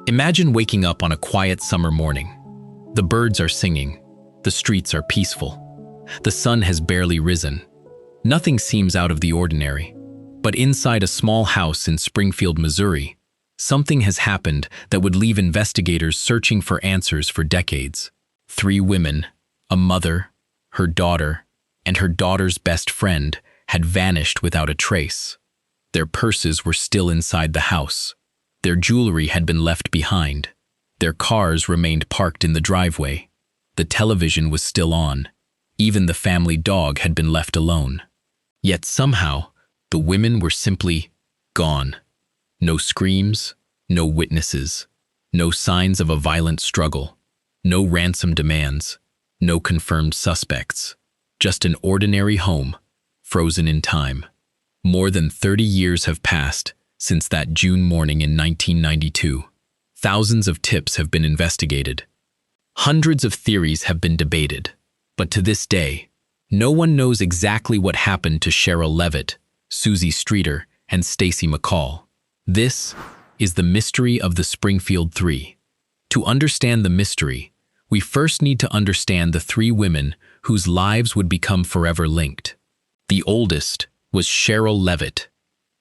Imagine waking up on a quiet summer morning. The birds are singing. The streets are peaceful. The sun has barely risen. Nothing seems out of the ordinary. But inside a small house in Springfield, Missouri, something has happened that would leave investigators searching for answers for decades. 3 women, a mother, her daughter, and her daughter's best friend had vanished without a trace. Their purses were still inside the house. Their jewelry had been left behind. Their cars remained parked in the driveway. The television was still on. Even the family dog had been left alone. Yet somehow, the women were simply gone. No screams, no witnesses, no signs of a violent struggle, no ransom demands, no confirmed suspects. Just an ordinary home, frozen in time. More than 30 years have passed since that June morning in 1992. Thousands of tips have been investigated. Hundreds of theories have been debated. But to this day, no one knows exactly what happened to Sherrill Levitt, Suzie Streeter, and Stacy McCall. This is the mystery of the Springfield Three. To understand the mystery, we first need to understand the 3 women whose lives would become forever linked. The oldest was Sherrill Levitt.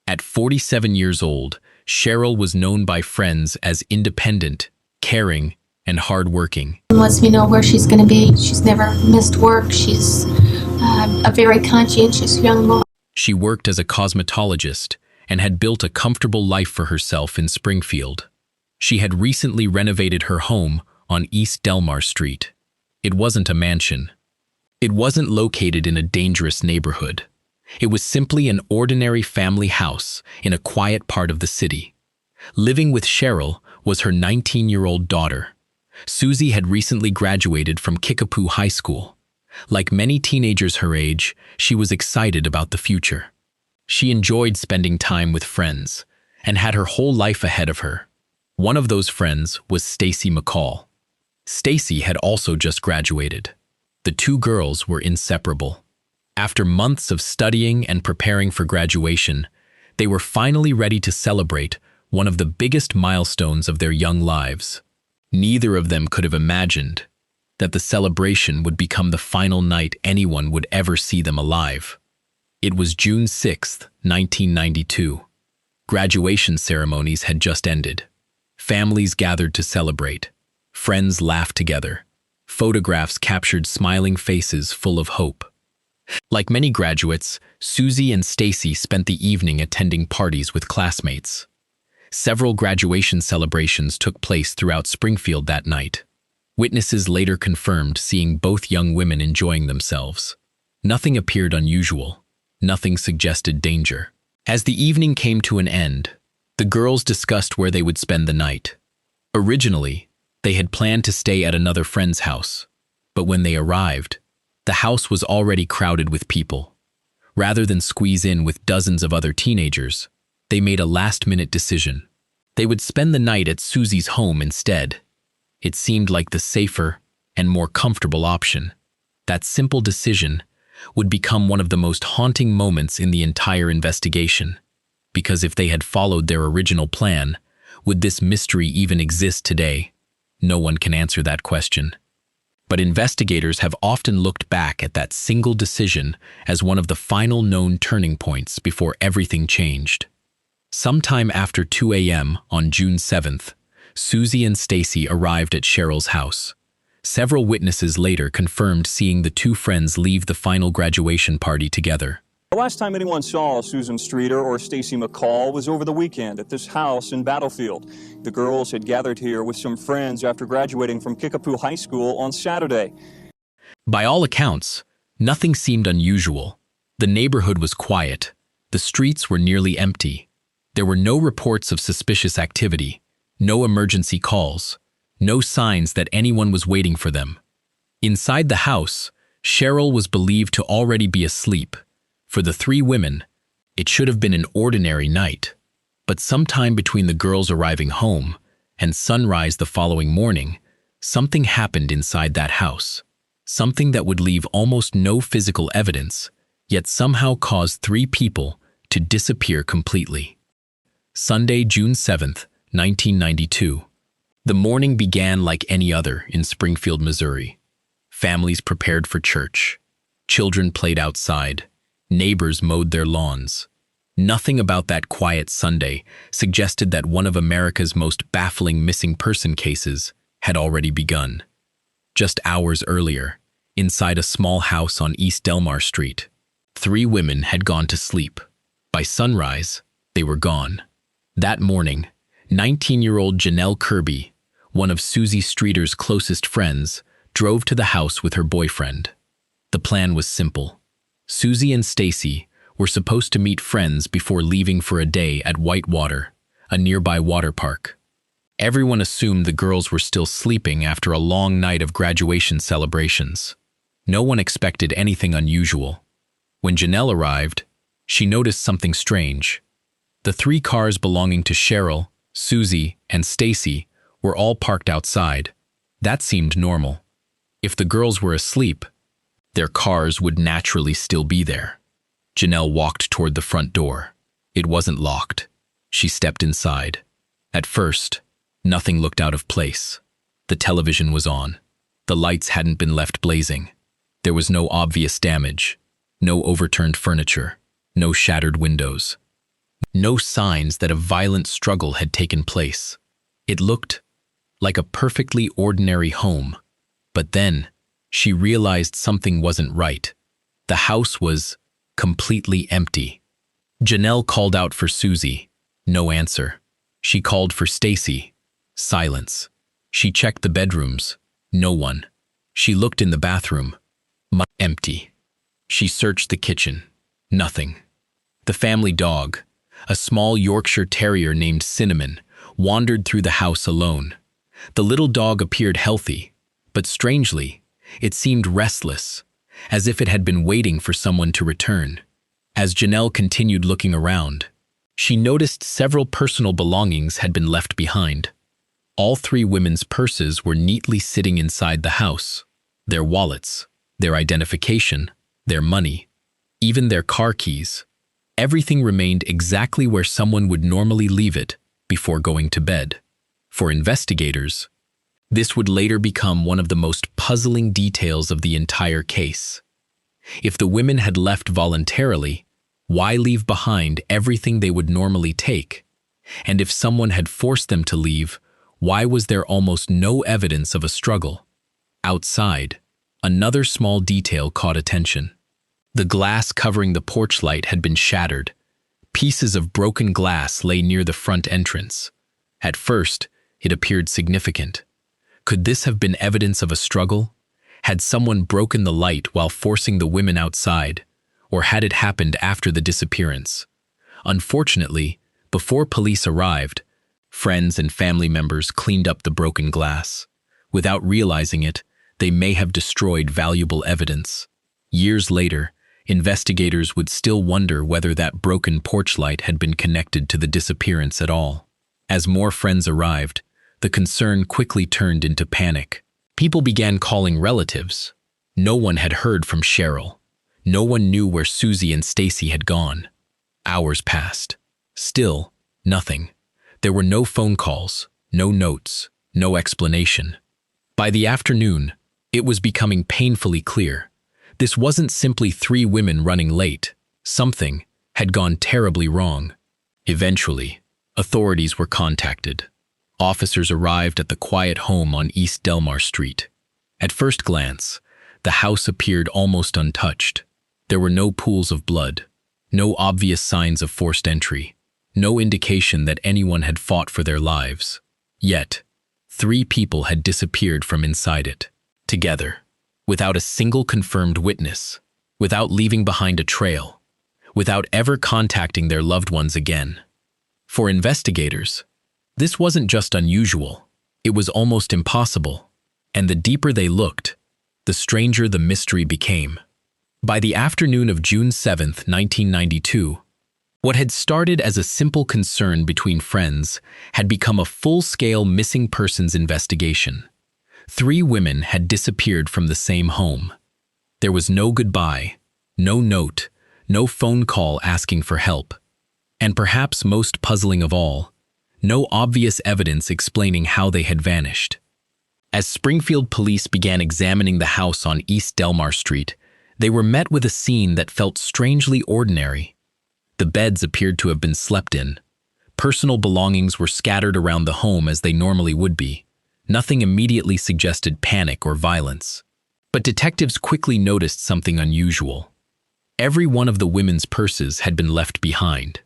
At 47 years old, Sherrill was known by friends as independent, caring, and hardworking. Lets me know where she's going to be. She's never missed work. She's a very conscientious young woman. She worked as a cosmetologist and had built a comfortable life for herself in Springfield. She had recently renovated her home on East Delmar Street. It wasn't a mansion. It wasn't located in a dangerous neighborhood. It was simply an ordinary family house in a quiet part of the city. Living with Sherrill was her 19-year-old daughter. Suzie had recently graduated from Kickapoo High School. Like many teenagers her age, she was excited about the future. She enjoyed spending time with friends and had her whole life ahead of her. One of those friends was Stacy McCall. Stacy had also just graduated. The 2 girls were inseparable. After months of studying and preparing for graduation, they were finally ready to celebrate one of the biggest milestones of their young lives. Neither of them could have imagined that the celebration would become the final night anyone would ever see them alive. It was June 6, 1992. Graduation ceremonies had just ended. Families gathered to celebrate. Friends laughed together. Photographs captured smiling faces full of hope. Like many graduates, Suzie and Stacy spent the evening attending parties with classmates. Several graduation celebrations took place throughout Springfield that night. Witnesses later confirmed seeing both young women enjoying themselves. Nothing appeared unusual. Nothing suggested danger. As the evening came to an end, the girls discussed where they would spend the night. Originally, they had planned to stay at another friend's house, but when they arrived, the house was already crowded with people. Rather than squeeze in with dozens of other teenagers, they made a last-minute decision. They would spend the night at Suzie's home instead. It seemed like the safer and more comfortable option. That simple decision would become one of the most haunting moments in the entire investigation. Because if they had followed their original plan, would this mystery even exist today? No one can answer that question. But investigators have often looked back at that single decision as one of the final known turning points before everything changed. Sometime after 2 a.m. on June 7th, Suzie and Stacy arrived at Sherrill's house. Several witnesses later confirmed seeing the 2 friends leave the final graduation party together. The last time anyone saw Suzie Streeter or Stacy McCall was over the weekend at this house in Battlefield. The girls had gathered here with some friends after graduating from Kickapoo High School on Saturday. By all accounts, nothing seemed unusual. The neighborhood was quiet. The streets were nearly empty. There were no reports of suspicious activity, no emergency calls, no signs that anyone was waiting for them. Inside the house, Sherrill was believed to already be asleep. For the 3 women, it should have been an ordinary night. But sometime between the girls arriving home and sunrise the following morning, something happened inside that house. Something that would leave almost no physical evidence, yet somehow caused 3 people to disappear completely. Sunday, June 7th, 1992. The morning began like any other in Springfield, Missouri. Families prepared for church. Children played outside. Neighbors mowed their lawns. Nothing about that quiet Sunday suggested that one of America's most baffling missing person cases had already begun. Just hours earlier, inside a small house on East Delmar Street, 3 women had gone to sleep. By sunrise, they were gone. That morning, 19-year-old Janelle Kirby, one of Suzie Streeter's closest friends, drove to the house with her boyfriend. The plan was simple. Suzie and Stacy were supposed to meet friends before leaving for a day at Whitewater, a nearby water park. Everyone assumed the girls were still sleeping after a long night of graduation celebrations. No one expected anything unusual. When Janelle arrived, she noticed something strange. The 3 cars belonging to Sherrill, Suzie, and Stacy were all parked outside. That seemed normal. If the girls were asleep, their cars would naturally still be there. Janelle walked toward the front door. It wasn't locked. She stepped inside. At first, nothing looked out of place. The television was on. The lights hadn't been left blazing. There was no obvious damage, no overturned furniture, no shattered windows. No signs that a violent struggle had taken place. It looked like a perfectly ordinary home. But then, she realized something wasn't right. The house was completely empty. Janelle called out for Suzie. No answer. She called for Stacy. Silence. She checked the bedrooms. No one. She looked in the bathroom. Empty. She searched the kitchen. Nothing. The family dog, a small Yorkshire Terrier named Cinnamon, wandered through the house alone. The little dog appeared healthy, but strangely, it seemed restless, as if it had been waiting for someone to return. As Janelle continued looking around, she noticed several personal belongings had been left behind. All 3 women's purses were neatly sitting inside the house. Their wallets, their identification, their money, even their car keys. Everything remained exactly where someone would normally leave it before going to bed. For investigators, this would later become one of the most puzzling details of the entire case. If the women had left voluntarily, why leave behind everything they would normally take? And if someone had forced them to leave, why was there almost no evidence of a struggle? Outside, another small detail caught attention. The glass covering the porch light had been shattered. Pieces of broken glass lay near the front entrance. At first, it appeared significant. Could this have been evidence of a struggle? Had someone broken the light while forcing the women outside? Or had it happened after the disappearance? Unfortunately, before police arrived, friends and family members cleaned up the broken glass. Without realizing it, they may have destroyed valuable evidence. Years later, investigators would still wonder whether that broken porch light had been connected to the disappearance at all. As more friends arrived, the concern quickly turned into panic. People began calling relatives. No one had heard from Sherrill. No one knew where Suzie and Stacy had gone. Hours passed. Still, nothing. There were no phone calls, no notes, no explanation. By the afternoon, it was becoming painfully clear. This wasn't simply 3 women running late. Something had gone terribly wrong. Eventually, authorities were contacted. Officers arrived at the quiet home on East Delmar Street. At first glance, the house appeared almost untouched. There were no pools of blood, no obvious signs of forced entry, no indication that anyone had fought for their lives. Yet, 3 people had disappeared from inside it, together, without a single confirmed witness, without leaving behind a trail, without ever contacting their loved ones again. For investigators, this wasn't just unusual, it was almost impossible, and the deeper they looked, the stranger the mystery became. By the afternoon of June 7, 1992, what had started as a simple concern between friends had become a full-scale missing persons investigation. 3 women had disappeared from the same home. There was no goodbye, no note, no phone call asking for help. And perhaps most puzzling of all, no obvious evidence explaining how they had vanished. As Springfield police began examining the house on East Delmar Street, they were met with a scene that felt strangely ordinary. The beds appeared to have been slept in. Personal belongings were scattered around the home as they normally would be. Nothing immediately suggested panic or violence. But detectives quickly noticed something unusual. Every one of the women's purses had been left behind.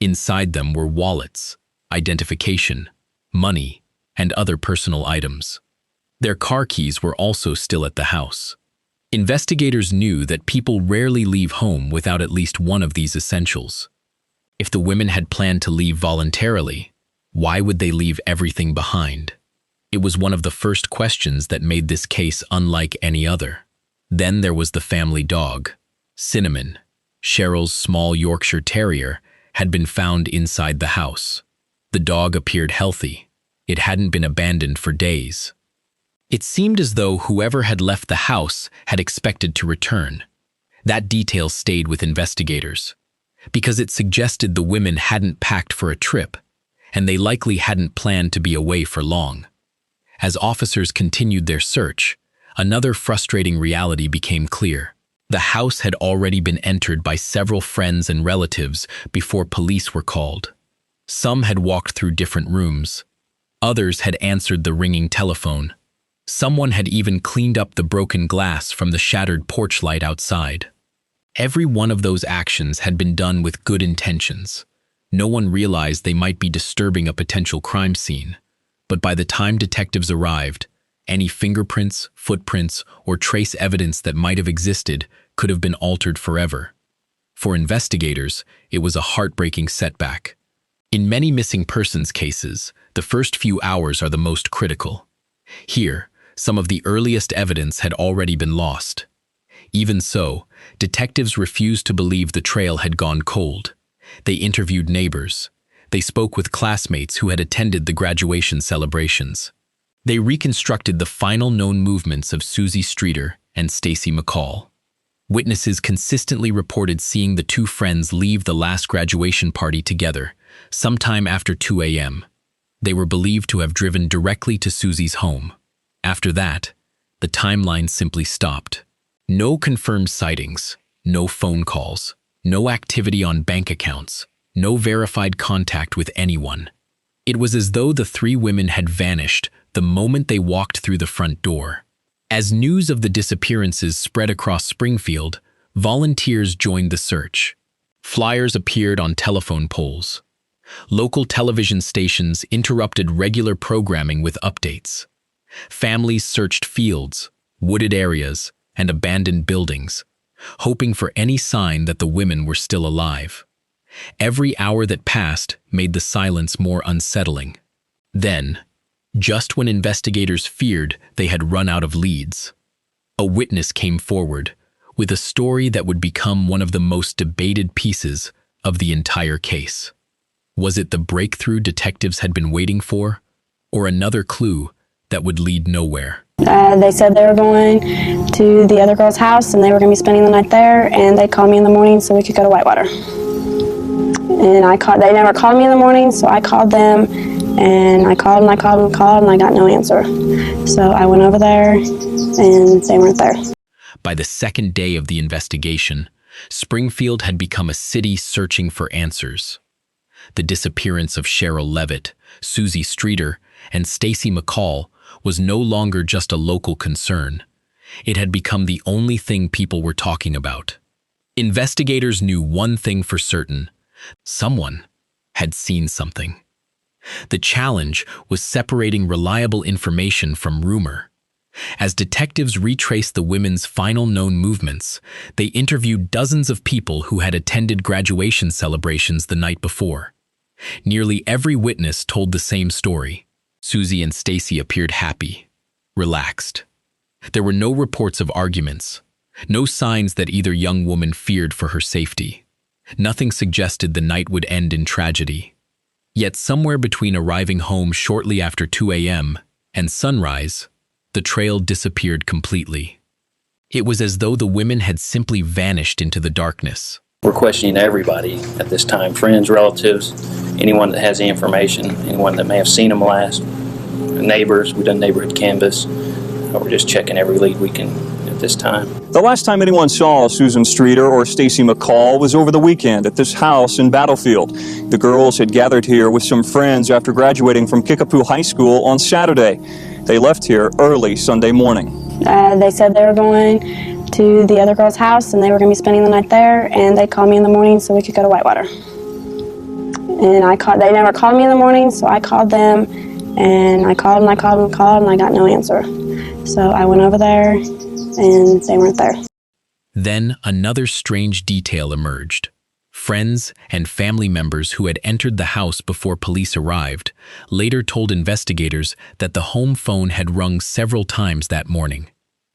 Inside them were wallets, identification, money, and other personal items. Their car keys were also still at the house. Investigators knew that people rarely leave home without at least one of these essentials. If the women had planned to leave voluntarily, why would they leave everything behind? It was one of the first questions that made this case unlike any other. Then there was the family dog. Cinnamon, Sherrill's small Yorkshire Terrier, had been found inside the house. The dog appeared healthy. It hadn't been abandoned for days. It seemed as though whoever had left the house had expected to return. That detail stayed with investigators, because it suggested the women hadn't packed for a trip, and they likely hadn't planned to be away for long. As officers continued their search, another frustrating reality became clear. The house had already been entered by several friends and relatives before police were called. Some had walked through different rooms. Others had answered the ringing telephone. Someone had even cleaned up the broken glass from the shattered porch light outside. Every one of those actions had been done with good intentions. No one realized they might be disturbing a potential crime scene. But by the time detectives arrived, any fingerprints, footprints, or trace evidence that might have existed could have been altered forever. For investigators, it was a heartbreaking setback. In many missing persons cases, the first few hours are the most critical. Here, some of the earliest evidence had already been lost. Even so, detectives refused to believe the trail had gone cold. They interviewed neighbors. They spoke with classmates who had attended the graduation celebrations. They reconstructed the final known movements of Suzie Streeter and Stacy McCall. Witnesses consistently reported seeing the two friends leave the last graduation party together, sometime after 2 a.m. They were believed to have driven directly to Suzie's home. After that, the timeline simply stopped. No confirmed sightings, no phone calls, no activity on bank accounts, no verified contact with anyone. It was as though the three women had vanished the moment they walked through the front door. As news of the disappearances spread across Springfield, volunteers joined the search. Flyers appeared on telephone poles. Local television stations interrupted regular programming with updates. Families searched fields, wooded areas, and abandoned buildings, hoping for any sign that the women were still alive. Every hour that passed made the silence more unsettling. Then, just when investigators feared they had run out of leads, a witness came forward with a story that would become one of the most debated pieces of the entire case. Was it the breakthrough detectives had been waiting for, or another clue that would lead nowhere? They said they were going to the other girl's house and they were going to be spending the night there, and they called me in the morning so we could go to Whitewater. And they never called me in the morning, so I called them, and I called and I got no answer. So I went over there and they weren't there. By the second day of the investigation, Springfield had become a city searching for answers. The disappearance of Sherrill Levitt, Suzie Streeter, and Stacy McCall was no longer just a local concern. It had become the only thing people were talking about. Investigators knew one thing for certain: someone had seen something. The challenge was separating reliable information from rumor. As detectives retraced the women's final known movements, they interviewed dozens of people who had attended graduation celebrations the night before. Nearly every witness told the same story. Suzie and Stacy appeared happy, relaxed. There were no reports of arguments, no signs that either young woman feared for her safety. Nothing suggested the night would end in tragedy. Yet somewhere between arriving home shortly after 2 a.m. and sunrise, the trail disappeared completely. It was as though the women had simply vanished into the darkness. We're questioning everybody at this time, friends, relatives, anyone that has the information, anyone that may have seen them last, neighbors. We've done neighborhood canvas. We're just checking every lead we can at this time. The last time anyone saw Suzie Streeter or Stacy McCall was over the weekend at this house in Battlefield. The girls had gathered here with some friends after graduating from Kickapoo High School on Saturday. They left here early Sunday morning. They said they were going to the other girl's house and they were going to be spending the night there, and they called me in the morning so we could go to Whitewater. And they never called me in the morning, so I called them, and I called and I got no answer. So I went over there and they weren't there. Then another strange detail emerged. Friends and family members who had entered the house before police arrived later told investigators that the home phone had rung several times that morning.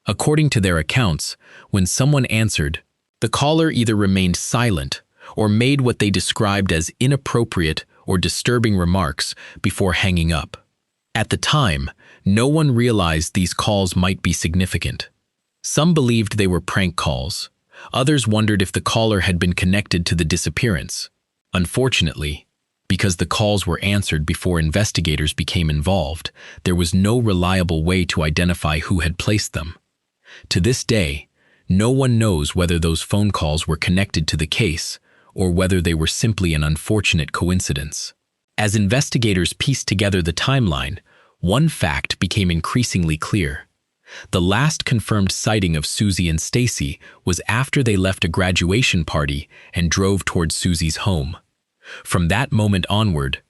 According to their accounts, when someone answered, the caller either remained silent or made what they described as inappropriate or disturbing remarks before hanging up. At the time, no one realized these calls might be significant. Some believed they were prank calls. Others wondered if the caller had been connected to the disappearance. Unfortunately, because the calls were answered before investigators became involved, there was no reliable way to identify who had placed them. To this day, no one knows whether those phone calls were connected to the case or whether they were simply an unfortunate coincidence. As investigators pieced together the timeline, one fact became increasingly clear. The last confirmed sighting of Suzie and Stacy was after they left a graduation party and drove towards Suzie's home. From that moment onward,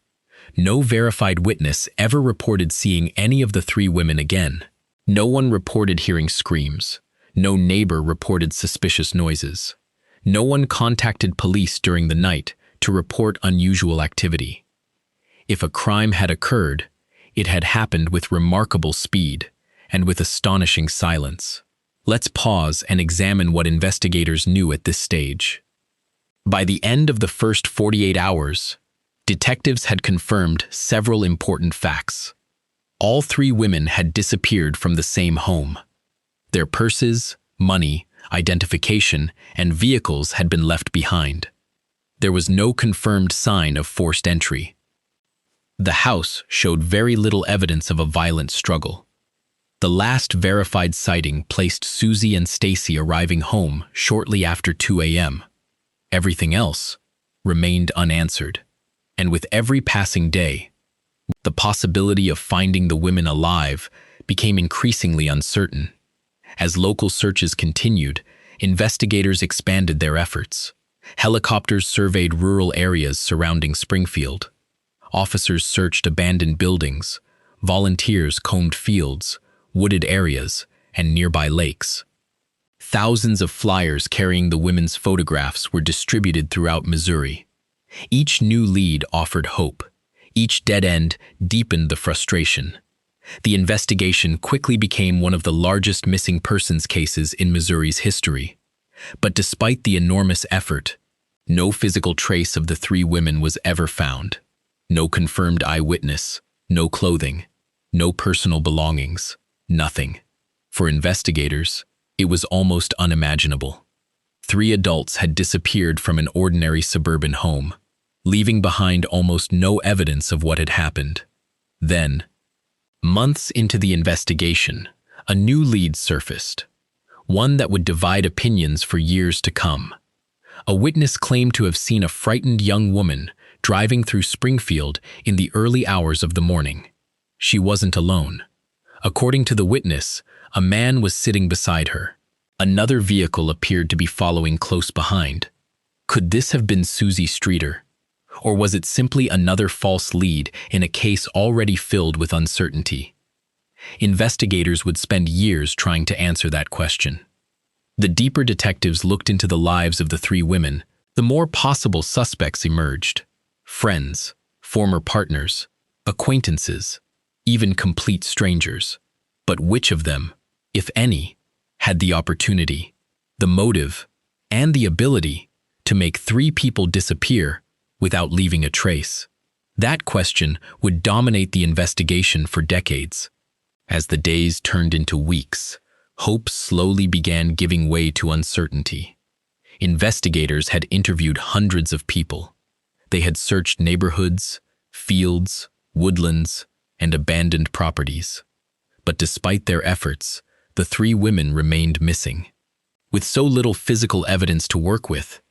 no verified witness ever reported seeing any of the three women again. No one reported hearing screams. No neighbor reported suspicious noises. No one contacted police during the night to report unusual activity. If a crime had occurred, it had happened with remarkable speed and with astonishing silence. Let's pause and examine what investigators knew at this stage. By the end of the first 48 hours, detectives had confirmed several important facts. All three women had disappeared from the same home. Their purses, money, identification, and vehicles had been left behind. There was no confirmed sign of forced entry. The house showed very little evidence of a violent struggle. The last verified sighting placed Suzie and Stacy arriving home shortly after 2 a.m. Everything else remained unanswered, and with every passing day, the possibility of finding the women alive became increasingly uncertain. As local searches continued, investigators expanded their efforts. Helicopters surveyed rural areas surrounding Springfield. Officers searched abandoned buildings. Volunteers combed fields, wooded areas, and nearby lakes. Thousands of flyers carrying the women's photographs were distributed throughout Missouri. Each new lead offered hope. Each dead end deepened the frustration. The investigation quickly became one of the largest missing persons cases in Missouri's history. But despite the enormous effort, no physical trace of the three women was ever found. No confirmed eyewitness, no clothing, no personal belongings, nothing. For investigators, it was almost unimaginable. 3 adults had disappeared from an ordinary suburban home, leaving behind almost no evidence of what had happened. Then, months into the investigation, a new lead surfaced, one that would divide opinions for years to come. A witness claimed to have seen a frightened young woman driving through Springfield in the early hours of the morning. She wasn't alone. According to the witness, a man was sitting beside her. Another vehicle appeared to be following close behind. Could this have been Suzie Streeter? Or was it simply another false lead in a case already filled with uncertainty? Investigators would spend years trying to answer that question. The deeper detectives looked into the lives of the three women, the more possible suspects emerged. Friends, former partners, acquaintances, even complete strangers. But which of them, if any, had the opportunity, the motive, and the ability to make 3 people disappear without leaving a trace? That question would dominate the investigation for decades. As the days turned into weeks, hope slowly began giving way to uncertainty. Investigators had interviewed hundreds of people. They had searched neighborhoods, fields, woodlands, and abandoned properties. But despite their efforts, the 3 women remained missing. With so little physical evidence to work with,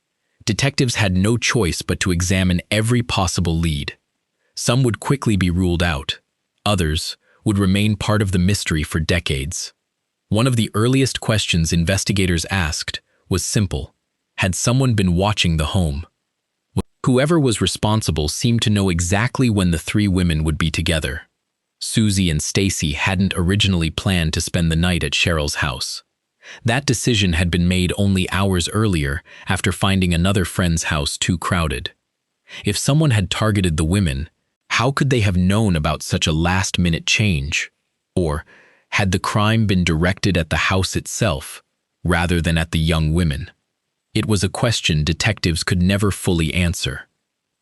detectives had no choice but to examine every possible lead. Some would quickly be ruled out. Others would remain part of the mystery for decades. One of the earliest questions investigators asked was simple: had someone been watching the home? Whoever was responsible seemed to know exactly when the 3 women would be together. Suzie and Stacy hadn't originally planned to spend the night at Sherrill's house. That decision had been made only hours earlier after finding another friend's house too crowded. If someone had targeted the women, how could they have known about such a last-minute change? Or had the crime been directed at the house itself rather than at the young women? It was a question detectives could never fully answer.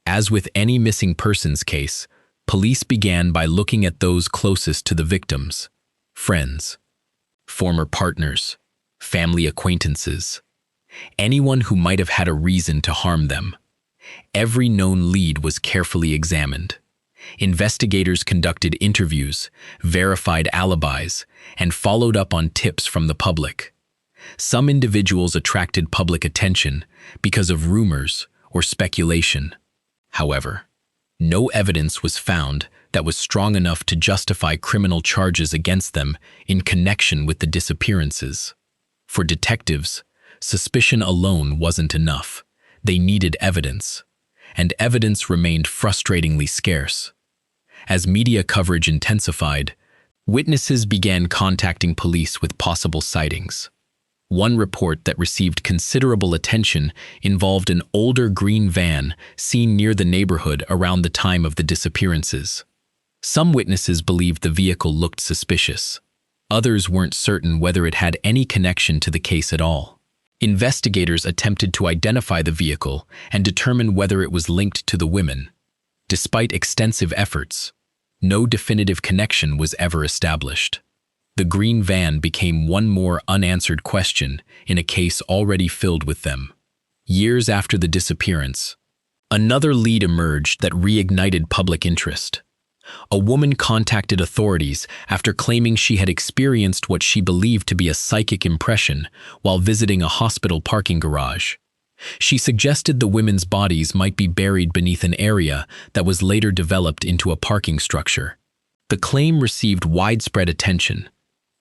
As with any missing persons case, police began by looking at those closest to the victims: friends, former partners, family acquaintances, anyone who might have had a reason to harm them. Every known lead was carefully examined. Investigators conducted interviews, verified alibis, and followed up on tips from the public. Some individuals attracted public attention because of rumors or speculation. However, no evidence was found that was strong enough to justify criminal charges against them in connection with the disappearances. For detectives, suspicion alone wasn't enough. They needed evidence, and evidence remained frustratingly scarce. As media coverage intensified, witnesses began contacting police with possible sightings. One report that received considerable attention involved an older green van seen near the neighborhood around the time of the disappearances. Some witnesses believed the vehicle looked suspicious. Others weren't certain whether it had any connection to the case at all. Investigators attempted to identify the vehicle and determine whether it was linked to the women. Despite extensive efforts, no definitive connection was ever established. The green van became one more unanswered question in a case already filled with them. Years after the disappearance, another lead emerged that reignited public interest. A woman contacted authorities after claiming she had experienced what she believed to be a psychic impression while visiting a hospital parking garage. She suggested the women's bodies might be buried beneath an area that was later developed into a parking structure. The claim received widespread attention.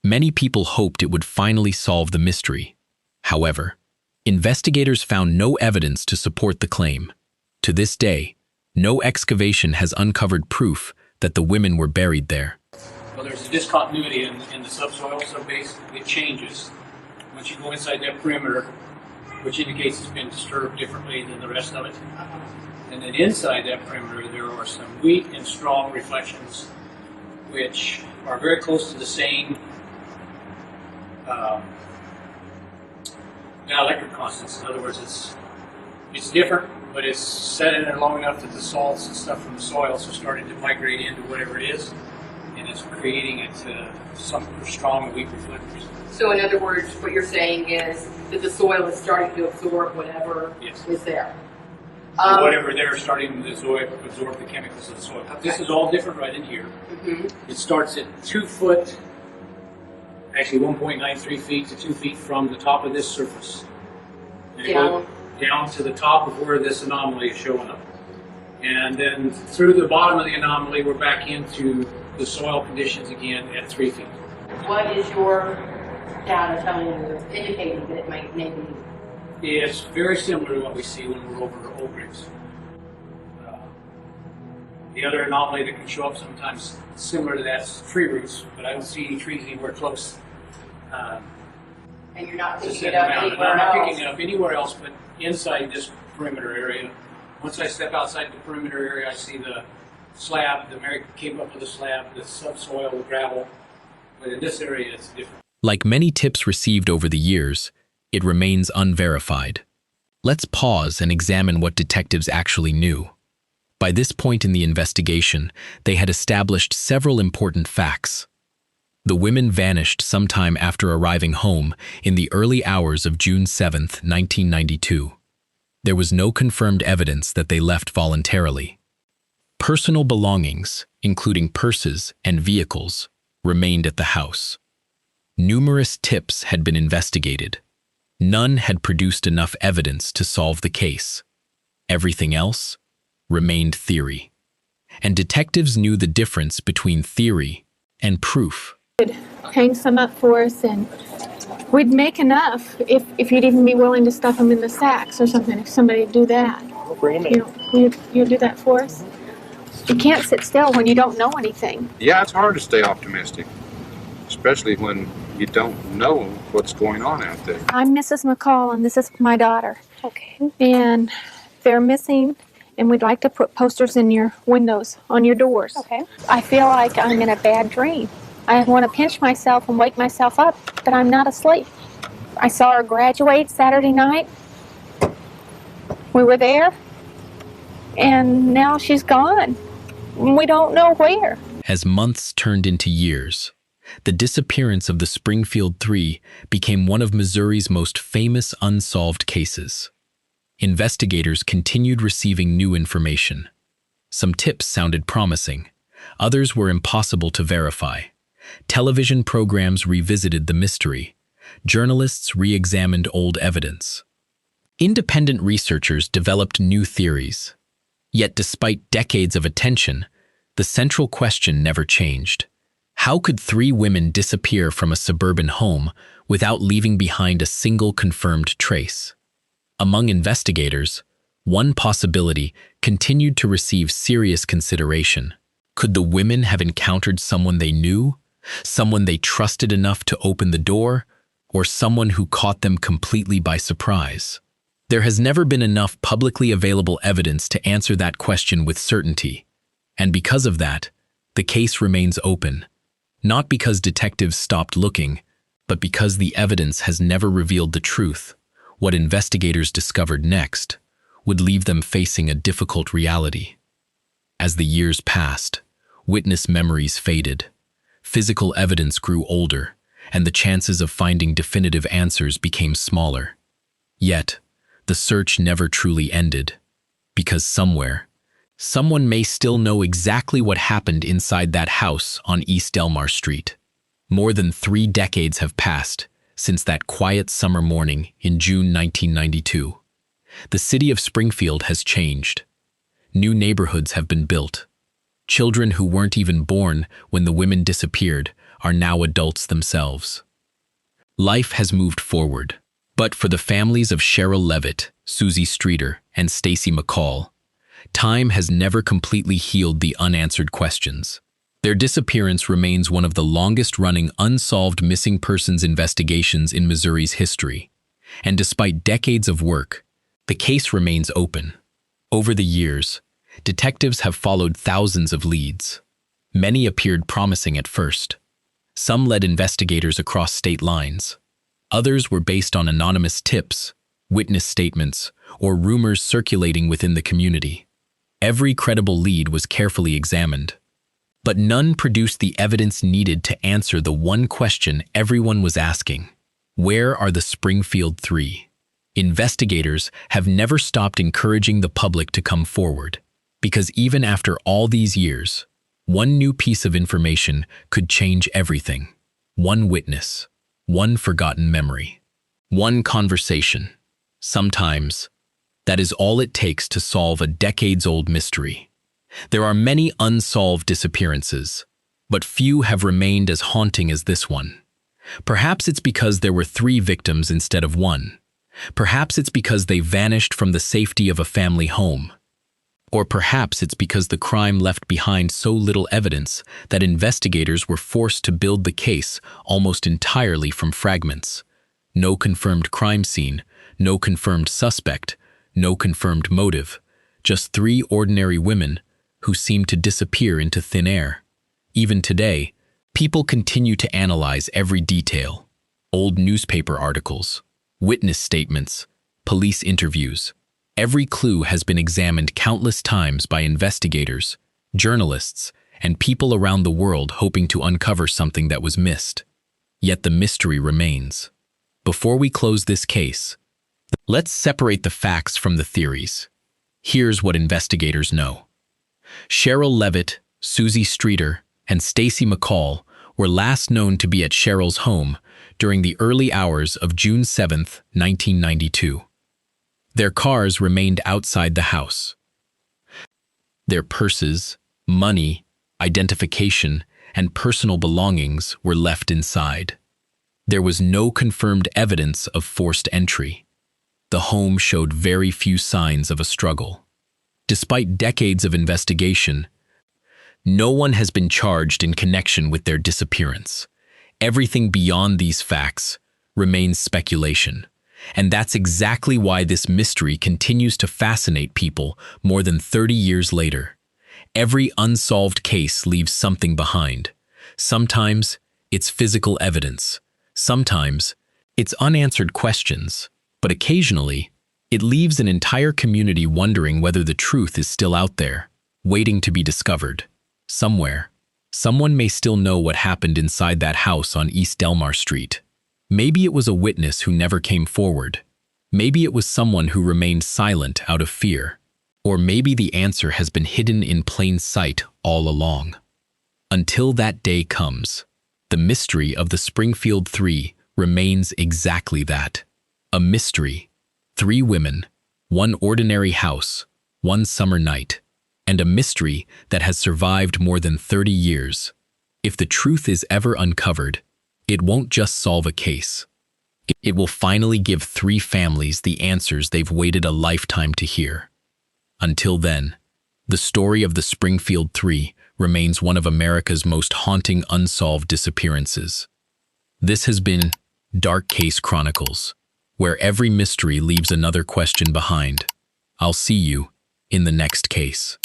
Many people hoped it would finally solve the mystery. However, investigators found no evidence to support the claim. To this day, no excavation has uncovered proof that the women were buried there. Well, there's a discontinuity in the subsoil, subbase. It changes once you go inside that perimeter, which indicates it's been disturbed differently than the rest of it. And then inside that perimeter, there are some weak and strong reflections, which are very close to the same dielectric constants. In other words, it's different, but it's set in there long enough that the salts and stuff from the soils are starting to migrate into whatever it is, and it's creating some strong and weak reflectors. So in other words, what you're saying is that the soil is starting to absorb whatever is there. Whatever they're starting to absorb the chemicals of the soil. Okay. This is all different right in here. Mm-hmm. It starts at 2 foot, actually 1.93 feet to 2 feet from the top of this surface. And down to the top of where this anomaly is showing up. And then through the bottom of the anomaly, we're back into the soil conditions again at 3 feet. What is your data telling you, indicating that it might maybe? It's very similar to what we see when we're over oak ridges. The other anomaly that can show up sometimes similar to that is tree roots, but I don't see any trees anywhere close. And you're not to picking set it up them out. anywhere I'm not else? picking it up anywhere else but inside this perimeter area. Once I step outside the perimeter area, I see the slab, the Mary came up with the slab, the subsoil, the gravel, but in this area it's different. Like many tips received over the years, it remains unverified. Let's pause and examine what detectives actually knew. By this point in the investigation, they had established several important facts. The women vanished sometime after arriving home in the early hours of June 7, 1992. There was no confirmed evidence that they left voluntarily. Personal belongings, including purses and vehicles, remained at the house. Numerous tips had been investigated. None had produced enough evidence to solve the case. Everything else remained theory. And detectives knew the difference between theory and proof. Hang some up for us, and we'd make enough if you'd even be willing to stuff them in the sacks or something, if somebody'd do that. We'll bring them in. You'll do that for us? You can't sit still when you don't know anything. Yeah, it's hard to stay optimistic, especially when you don't know what's going on out there. I'm Mrs. McCall, and this is my daughter. Okay. And they're missing, and we'd like to put posters in your windows, on your doors. Okay. I feel like I'm in a bad dream. I want to pinch myself and wake myself up, but I'm not asleep. I saw her graduate Saturday night. We were there, and now she's gone. We don't know where. As months turned into years, the disappearance of the Springfield Three became one of Missouri's most famous unsolved cases. Investigators continued receiving new information. Some tips sounded promising. Others were impossible to verify. Television programs revisited the mystery. Journalists re-examined old evidence. Independent researchers developed new theories. Yet despite decades of attention, the central question never changed. How could 3 women disappear from a suburban home without leaving behind a single confirmed trace? Among investigators, one possibility continued to receive serious consideration. Could the women have encountered someone they knew, someone they trusted enough to open the door, or someone who caught them completely by surprise? There has never been enough publicly available evidence to answer that question with certainty, and because of that, the case remains open, not because detectives stopped looking, but because the evidence has never revealed the truth. What investigators discovered next would leave them facing a difficult reality. As the years passed, witness memories faded, physical evidence grew older, and the chances of finding definitive answers became smaller. Yet, the search never truly ended, because somewhere, someone may still know exactly what happened inside that house on East Delmar Street. More than 3 decades have passed since that quiet summer morning in June 1992. The city of Springfield has changed. New neighborhoods have been built. Children who weren't even born when the women disappeared are now adults themselves. Life has moved forward, but for the families of Sherrill Levitt, Suzie Streeter, and Stacy McCall, time has never completely healed the unanswered questions. Their disappearance remains one of the longest-running unsolved missing persons investigations in Missouri's history. And despite decades of work, the case remains open. Over the years, detectives have followed thousands of leads. Many appeared promising at first. Some led investigators across state lines. Others were based on anonymous tips, witness statements, or rumors circulating within the community. Every credible lead was carefully examined, but none produced the evidence needed to answer the one question everyone was asking: where are the Springfield Three? Investigators have never stopped encouraging the public to come forward, because even after all these years, one new piece of information could change everything. One witness, one forgotten memory, one conversation. Sometimes, that is all it takes to solve a decades-old mystery. There are many unsolved disappearances, but few have remained as haunting as this one. Perhaps it's because there were 3 victims instead of 1. Perhaps it's because they vanished from the safety of a family home. Or perhaps it's because the crime left behind so little evidence that investigators were forced to build the case almost entirely from fragments. No confirmed crime scene, no confirmed suspect, no confirmed motive, just 3 ordinary women who seemed to disappear into thin air. Even today, people continue to analyze every detail: old newspaper articles, witness statements, police interviews. Every clue has been examined countless times by investigators, journalists, and people around the world hoping to uncover something that was missed. Yet the mystery remains. Before we close this case, let's separate the facts from the theories. Here's what investigators know. Sherrill Levitt, Suzie Streeter, and Stacy McCall were last known to be at Sherrill's home during the early hours of June 7, 1992. Their cars remained outside the house. Their purses, money, identification, and personal belongings were left inside. There was no confirmed evidence of forced entry. The home showed very few signs of a struggle. Despite decades of investigation, no one has been charged in connection with their disappearance. Everything beyond these facts remains speculation. And that's exactly why this mystery continues to fascinate people more than 30 years later. Every unsolved case leaves something behind. Sometimes it's physical evidence. Sometimes it's unanswered questions. But occasionally, it leaves an entire community wondering whether the truth is still out there, waiting to be discovered. Somewhere, someone may still know what happened inside that house on East Delmar Street. Maybe it was a witness who never came forward. Maybe it was someone who remained silent out of fear. Or maybe the answer has been hidden in plain sight all along. Until that day comes, the mystery of the Springfield Three remains exactly that. A mystery. 3 women, 1 ordinary house, 1 summer night, and a mystery that has survived more than 30 years. If the truth is ever uncovered, it won't just solve a case. It will finally give 3 families the answers they've waited a lifetime to hear. Until then, the story of the Springfield Three remains one of America's most haunting unsolved disappearances. This has been Dark Case Chronicles, where every mystery leaves another question behind. I'll see you in the next case.